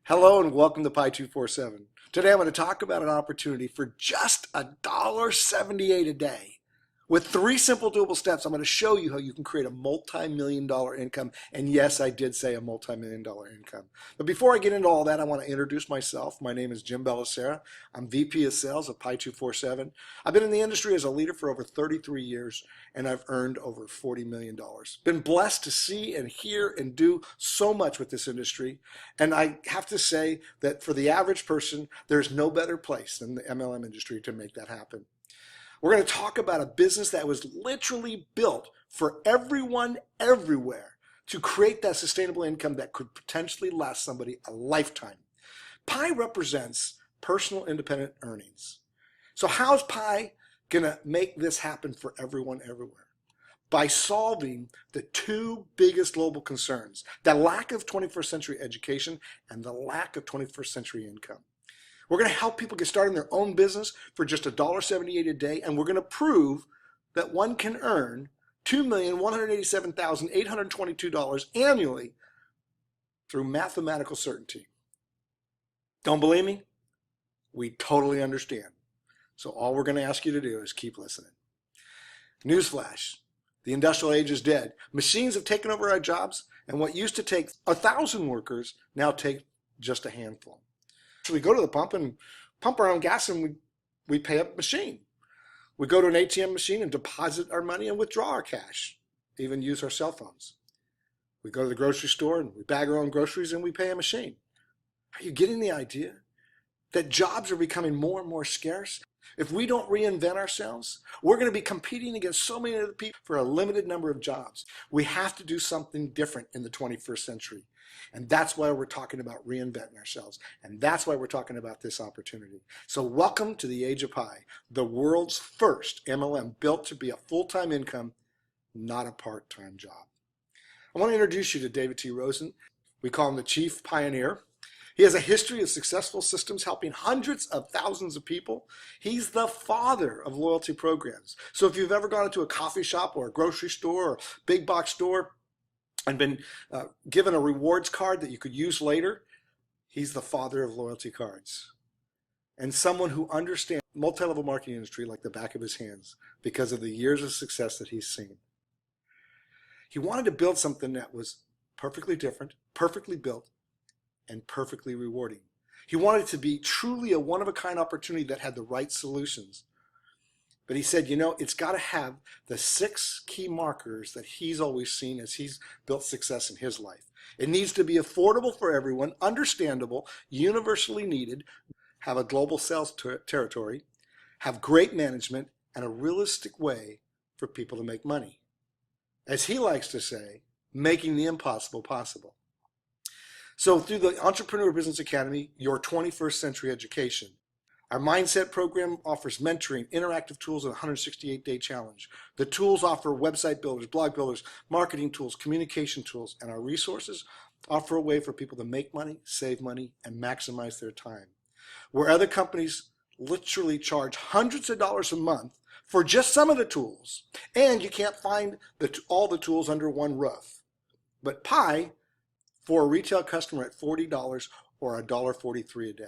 Hello and welcome to Pi 247. Today I'm going to talk about an opportunity for just $1.78 a day. With 3 simple doable steps, I'm going to show you how you can create a multi-million-dollar income. And yes, I did say a multi-million-dollar income. But before I get into all that, I want to introduce myself. My name is Jim Bellicera. I'm VP of Sales of Pi 247. I've been in the industry as a leader for over 33 years, and I've earned over $40 million. Been blessed to see and hear and do so much with this industry. And I have to say that for the average person, there's no better place than the MLM industry to make that happen. We're going to talk about a business that was literally built for everyone, everywhere, to create that sustainable income that could potentially last somebody a lifetime. Pi represents personal independent earnings. So how's Pi going to make this happen for everyone, everywhere? By solving the 2 biggest global concerns, the lack of 21st century education and the lack of 21st century income. We're going to help people get started in their own business for just $1.78 a day, and we're going to prove that one can earn $2,187,822 annually through mathematical certainty. Don't believe me? We totally understand. So all we're going to ask you to do is keep listening. Newsflash, the industrial age is dead. Machines have taken over our jobs, and what used to take 1,000 workers now take just a handful. So we go to the pump and pump our own gas, and we pay up machine. We go to an ATM machine and deposit our money and withdraw our cash, even use our cell phones. We go to the grocery store and we bag our own groceries and we pay a machine. Are you getting the idea that jobs are becoming more and more scarce? If we don't reinvent ourselves, we're going to be competing against so many other people for a limited number of jobs. We have to do something different in the 21st century. And that's why we're talking about reinventing ourselves. And that's why we're talking about this opportunity. So welcome to the Age of Pi, the world's first MLM built to be a full-time income, not a part-time job. I want to introduce you to David T. Rosen. We call him the Chief Pioneer. He has a history of successful systems helping hundreds of thousands of people. He's the father of loyalty programs. So if you've ever gone into a coffee shop or a grocery store or big box store and been given a rewards card that you could use later, he's the father of loyalty cards. And someone who understands the multi-level marketing industry like the back of his hands because of the years of success that he's seen. He wanted to build something that was perfectly different, perfectly built, and perfectly rewarding. He wanted it to be truly a one-of-a-kind opportunity that had the right solutions. But he said, it's got to have the 6 key markers that he's always seen as he's built success in his life. It needs to be affordable for everyone, understandable, universally needed, have a global sales territory, have great management, and a realistic way for people to make money. As he likes to say, making the impossible possible. So through the Entrepreneur Business Academy, your 21st century education, our Mindset program offers mentoring, interactive tools, and a 168-day challenge. The tools offer website builders, blog builders, marketing tools, communication tools, and our resources offer a way for people to make money, save money, and maximize their time. Where other companies literally charge hundreds of dollars a month for just some of the tools, and you can't find all the tools under one roof. But Pi, for a retail customer at $40 or $1.43 a day.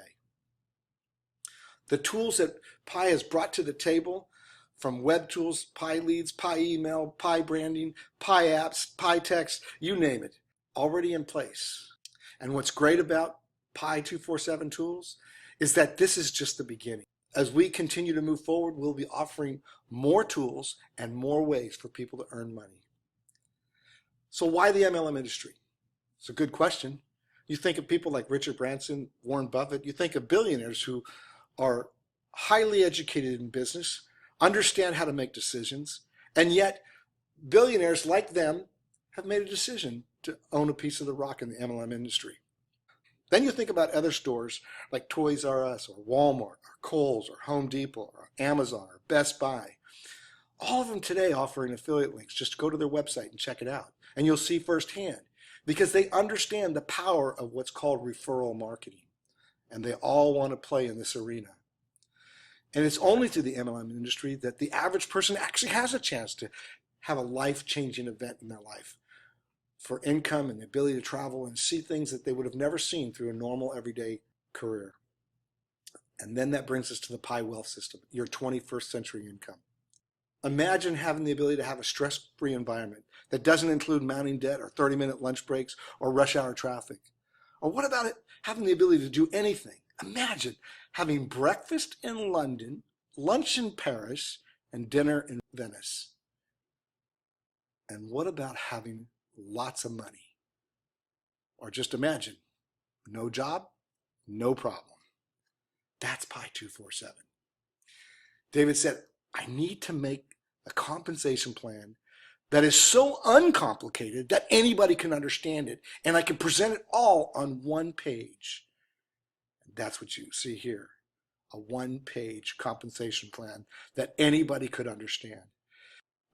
The tools that Pi has brought to the table, from web tools, Pi Leads, Pi Email, Pi Branding, Pi Apps, Pi Text, you name it, already in place. And what's great about Pi 247 tools is that this is just the beginning. As we continue to move forward, we'll be offering more tools and more ways for people to earn money. So why the MLM industry? It's a good question. You think of people like Richard Branson, Warren Buffett, you think of billionaires who are highly educated in business, understand how to make decisions, and yet billionaires like them have made a decision to own a piece of the rock in the MLM industry. Then you think about other stores like Toys R Us or Walmart or Kohl's or Home Depot or Amazon or Best Buy. All of them today offering affiliate links. Just go to their website and check it out, and you'll see firsthand, because they understand the power of what's called referral marketing, and they all want to play in this arena. And it's only through the MLM industry that the average person actually has a chance to have a life-changing event in their life. for income and the ability to travel and see things that they would have never seen through a normal everyday career. And then that brings us to the Pi Wealth System, your 21st century income. Imagine having the ability to have a stress-free environment that doesn't include mounting debt or 30-minute lunch breaks or rush hour traffic. Or what about it having the ability to do anything? Imagine having breakfast in London, lunch in Paris, and dinner in Venice. And what about having lots of money? Or just imagine, no job, no problem. That's Pi 247. David said, I need to make a compensation plan that is so uncomplicated that anybody can understand it, and I can present it all on one page. And that's what you see here, a one-page compensation plan that anybody could understand.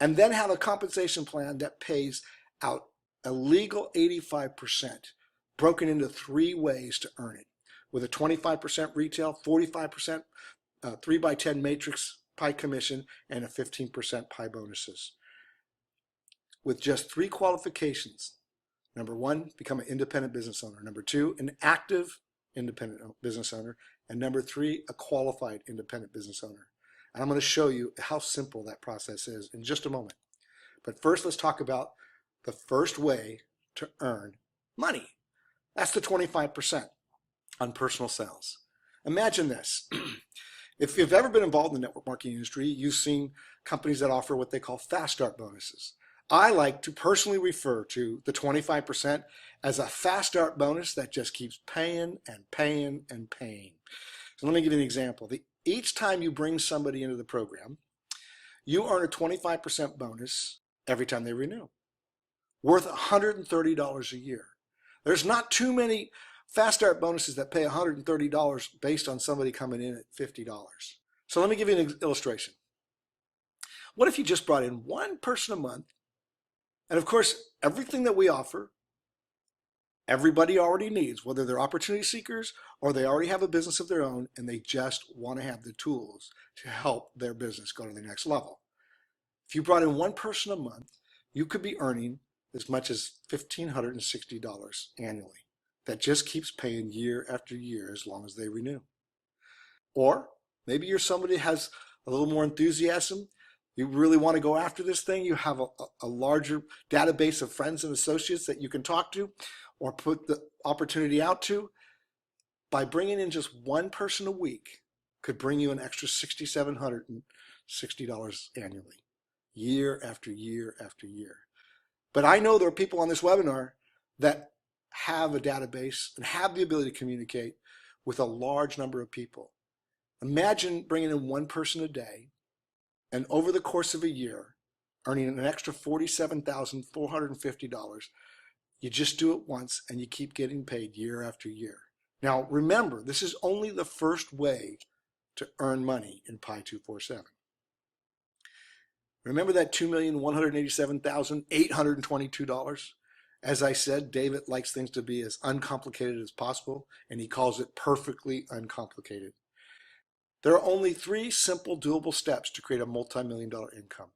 And then have a compensation plan that pays out a legal 85%, broken into 3 ways to earn it, with a 25% retail, 45% 3x10 matrix Pi commission, and a 15% Pi bonuses. With just 3 qualifications. Number 1, become an independent business owner. Number 2, an active independent business owner. And number 3, a qualified independent business owner. And I'm going to show you how simple that process is in just a moment. But first, let's talk about the first way to earn money. That's the 25% on personal sales. Imagine this. If you've ever been involved in the network marketing industry, you've seen companies that offer what they call fast start bonuses. I like to personally refer to the 25% as a fast start bonus that just keeps paying and paying and paying. So let me give you an example. Each time you bring somebody into the program, you earn a 25% bonus every time they renew, worth $130 a year. There's not too many fast start bonuses that pay $130 based on somebody coming in at $50. So let me give you an illustration. What if you just brought in one person a month? And of course, everything that we offer, everybody already needs, whether they're opportunity seekers or they already have a business of their own and they just want to have the tools to help their business go to the next level. If you brought in one person a month, you could be earning as much as $1,560 annually. That just keeps paying year after year as long as they renew. Or maybe you're somebody that has a little more enthusiasm. You really want to go after this thing. You have a larger database of friends and associates that you can talk to or put the opportunity out to. By bringing in just one person a week could bring you an extra $6,760 annually, year after year after year. But I know there are people on this webinar that have a database and have the ability to communicate with a large number of people. Imagine bringing in one person a day and over the course of a year earning an extra $47,450. You just do it once and you keep getting paid year after year. Now remember, this is only the first way to earn money in Pi 247. Remember that $2,187,822? As I said, David likes things to be as uncomplicated as possible, and he calls it perfectly uncomplicated. There are only 3 simple doable steps to create a multi-million-dollar income.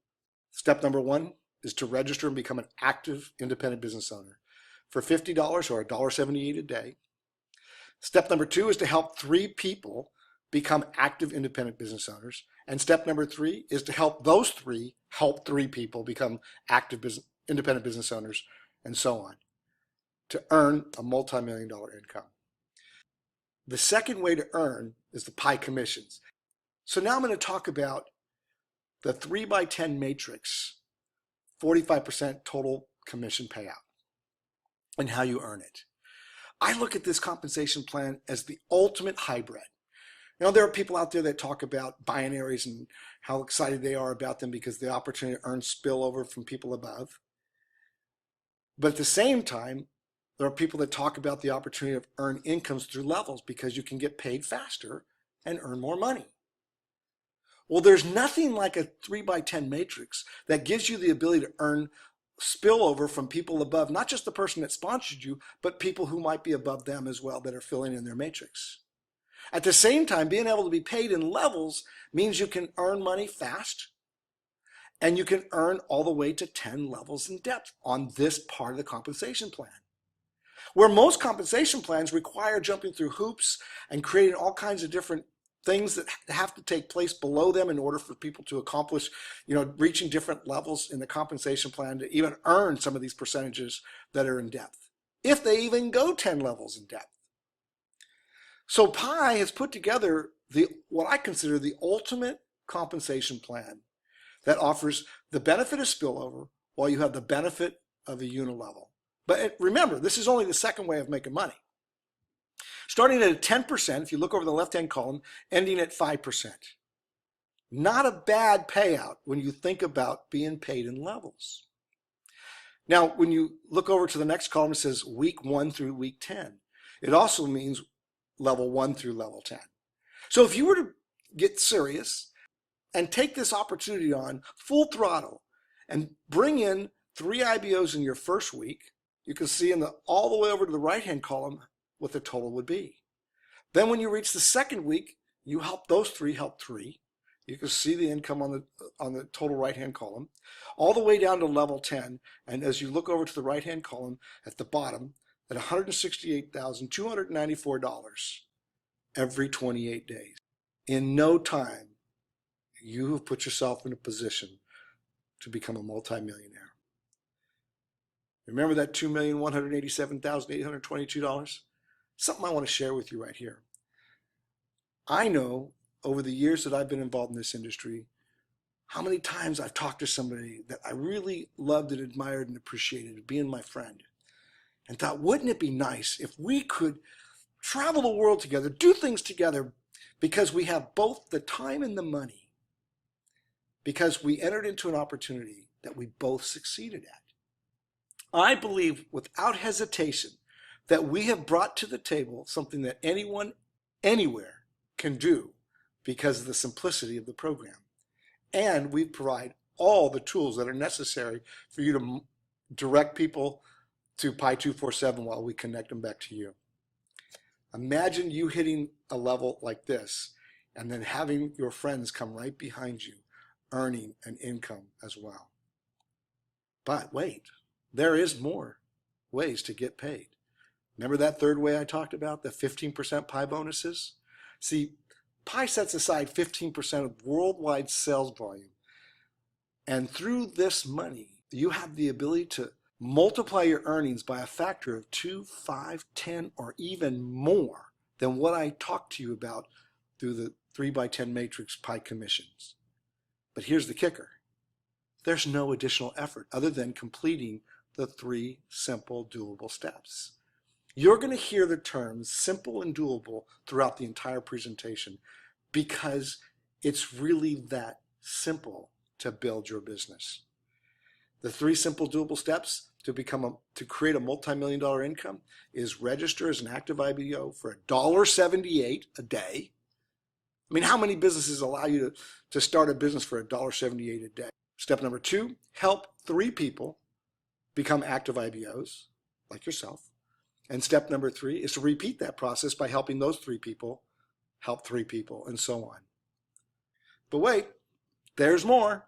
Step number 1 is to register and become an active independent business owner for $50 or $1.78 a day. Step number 2 is to help 3 people become active independent business owners. And step number 3 is to help those 3 help 3 people become active independent business owners, and so on, to earn a multi-million-dollar income. The second way to earn is the Pi commissions. So now I'm going to talk about the 3x10 matrix, 45% total commission payout, and how you earn it. I look at this compensation plan as the ultimate hybrid. You know, there are people out there that talk about binaries and how excited they are about them because the opportunity to earn spillover from people above. But at the same time, there are people that talk about the opportunity to earn incomes through levels because you can get paid faster and earn more money. Well, there's nothing like a 3x10 matrix that gives you the ability to earn spillover from people above, not just the person that sponsored you, but people who might be above them as well that are filling in their matrix. At the same time, being able to be paid in levels means you can earn money fast And you can earn all the way to 10 levels in depth on this part of the compensation plan. Where most compensation plans require jumping through hoops and creating all kinds of different things that have to take place below them in order for people to accomplish, reaching different levels in the compensation plan to even earn some of these percentages that are in depth, if they even go 10 levels in depth. So Pi has put together what I consider the ultimate compensation plan that offers the benefit of spillover while you have the benefit of a unilevel. But remember, this is only the second way of making money. Starting at 10%, if you look over the left-hand column, ending at 5%. Not a bad payout when you think about being paid in levels. Now, when you look over to the next column, it says week 1 through week 10. It also means level 1 through level 10. So if you were to get serious and take this opportunity on full throttle and bring in 3 IBOs in your first week, you can see all the way over to the right-hand column what the total would be. Then when you reach the second week, you help those 3 help 3. You can see the income on the total right-hand column, all the way down to level 10. And as you look over to the right-hand column at the bottom, at $168,294 every 28 days. In no time, you have put yourself in a position to become a multimillionaire. Remember that $2,187,822? Something I want to share with you right here. I know over the years that I've been involved in this industry, how many times I've talked to somebody that I really loved and admired and appreciated being my friend, and thought, wouldn't it be nice if we could travel the world together, do things together, because we have both the time and the money, because we entered into an opportunity that we both succeeded at. I believe without hesitation that we have brought to the table something that anyone, anywhere can do because of the simplicity of the program. And we provide all the tools that are necessary for you to direct people to Pi 247 while we connect them back to you. Imagine you hitting a level like this and then having your friends come right behind you, earning an income as well. But wait, there is more ways to get paid. Remember that third way I talked about, the 15% Pi bonuses? See, Pi sets aside 15% of worldwide sales volume. And through this money, you have the ability to multiply your earnings by a factor of 2, 5, 10, or even more than what I talked to you about through the 3x10 matrix Pi commissions. But here's the kicker. There's no additional effort other than completing the 3 simple doable steps. You're going to hear the terms simple and doable throughout the entire presentation because it's really that simple to build your business. The 3 simple doable steps to create a multi-million-dollar income is register as an active IBO for $1.78 a day. I mean, how many businesses allow you to start a business for $1.78 a day? Step number 2, help 3 people become active IBOs, like yourself. And step number 3 is to repeat that process by helping those 3 people help 3 people, and so on. But wait, there's more.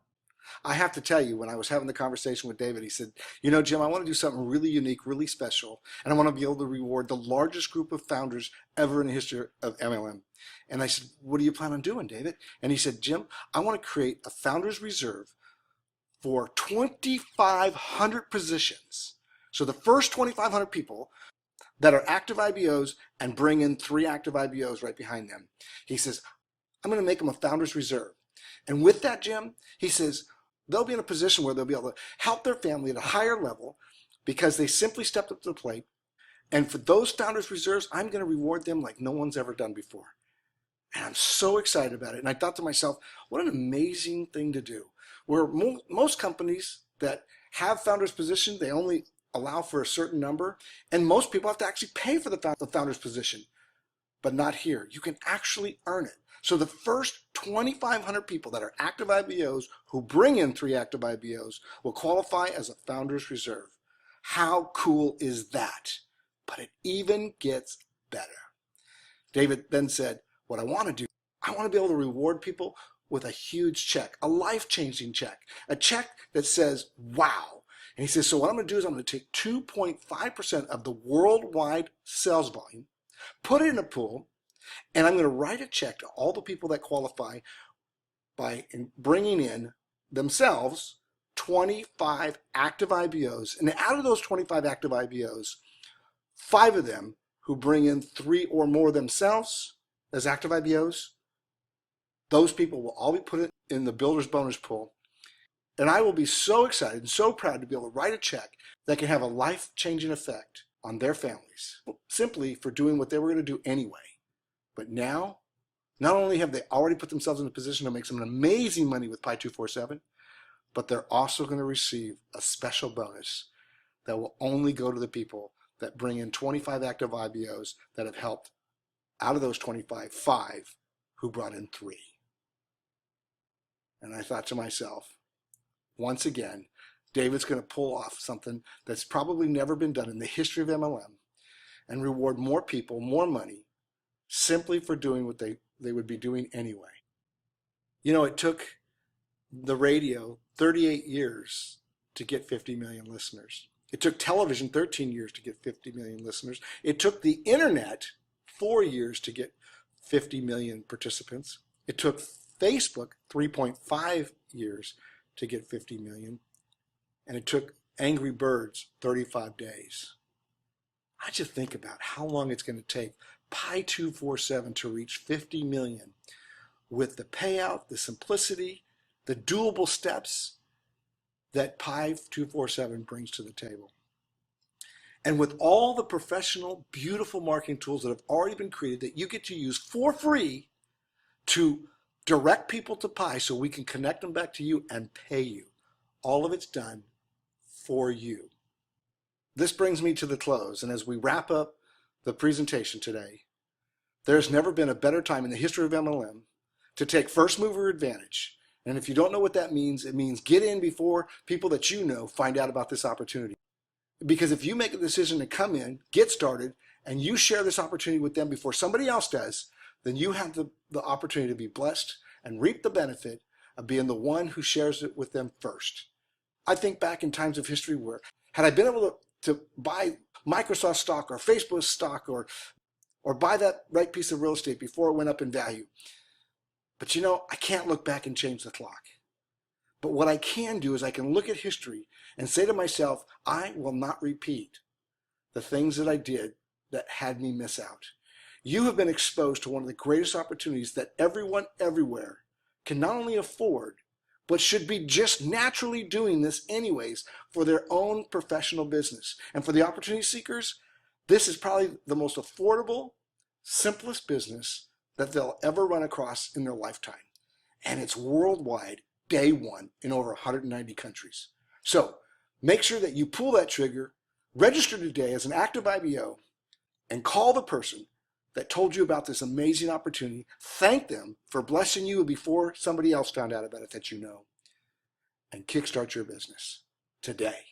I have to tell you, when I was having the conversation with David, he said, Jim, I want to do something really unique, really special, and I want to be able to reward the largest group of founders ever in the history of MLM. And I said, what do you plan on doing, David? And he said, Jim, I want to create a founders reserve for 2,500 positions. So the first 2,500 people that are active IBOs, and bring in 3 active IBOs right behind them. He says, I'm going to make them a founders reserve. And with that, Jim, he says, they'll be in a position where they'll be able to help their family at a higher level because they simply stepped up to the plate. And for those founders reserves, I'm going to reward them like no one's ever done before. And I'm so excited about it. And I thought to myself, what an amazing thing to do. Where most companies that have founders position, they only allow for a certain number, and most people have to actually pay for the founder's position, but not here. You can actually earn it. So the first 2,500 people that are active IBOs who bring in 3 active IBOs will qualify as a founder's reserve. How cool is that? But it even gets better. David then said, what I want to do, I want to be able to reward people with a huge check, a life-changing check, a check that says, wow. And he says, so what I'm going to do is I'm going to take 2.5% of the worldwide sales volume, put it in a pool, and I'm going to write a check to all the people that qualify by bringing in themselves 25 active IBOs. And out of those 25 active IBOs, 5 of them who bring in 3 or more themselves as active IBOs, those people will all be put in the builder's bonus pool. And I will be so excited and so proud to be able to write a check that can have a life-changing effect on their families, simply for doing what they were going to do anyway. But now, not only have they already put themselves in a position to make some amazing money with Pi 247, but they're also going to receive a special bonus that will only go to the people that bring in 25 active IBOs that have helped, out of those 25, 5 who brought in 3. And I thought to myself, once again, David's going to pull off something that's probably never been done in the history of MLM and reward more people, more money, simply for doing what they would be doing anyway. You know, it took the radio 38 years to get 50 million listeners. It took television 13 years to get 50 million listeners. It took the internet 4 years to get 50 million participants. It took Facebook 3.5 years to get 50 million. And it took Angry Birds 35 days. I just think about how long it's going to take Pi 247 to reach 50 million with the payout, the simplicity, the doable steps that Pi 247 brings to the table. And with all the professional, beautiful marketing tools that have already been created that you get to use for free to direct people to Pi so we can connect them back to you and pay you. All of it's done for you. This brings me to the close, and as we wrap up the presentation today, there's never been a better time in the history of MLM to take first mover advantage. And if you don't know what that means, it means get in before people that you know find out about this opportunity. Because if you make a decision to come in, get started, and you share this opportunity with them before somebody else does, then you have the opportunity to be blessed and reap the benefit of being the one who shares it with them first. I think back in times of history where, had I been able to buy Microsoft stock or Facebook stock or buy that right piece of real estate before it went up in value. But you know, I can't look back and change the clock. But what I can do is I can look at history and say to myself, I will not repeat the things that I did that had me miss out. You have been exposed to one of the greatest opportunities that everyone everywhere can not only afford, but should be just naturally doing this anyways for their own professional business. And for the opportunity seekers, this is probably the most affordable, simplest business that they'll ever run across in their lifetime. And it's worldwide, day one, in over 190 countries. So make sure that you pull that trigger, register today as an active IBO, and call the person that told you about this amazing opportunity. Thank them for blessing you before somebody else found out about it that you know, and kickstart your business today.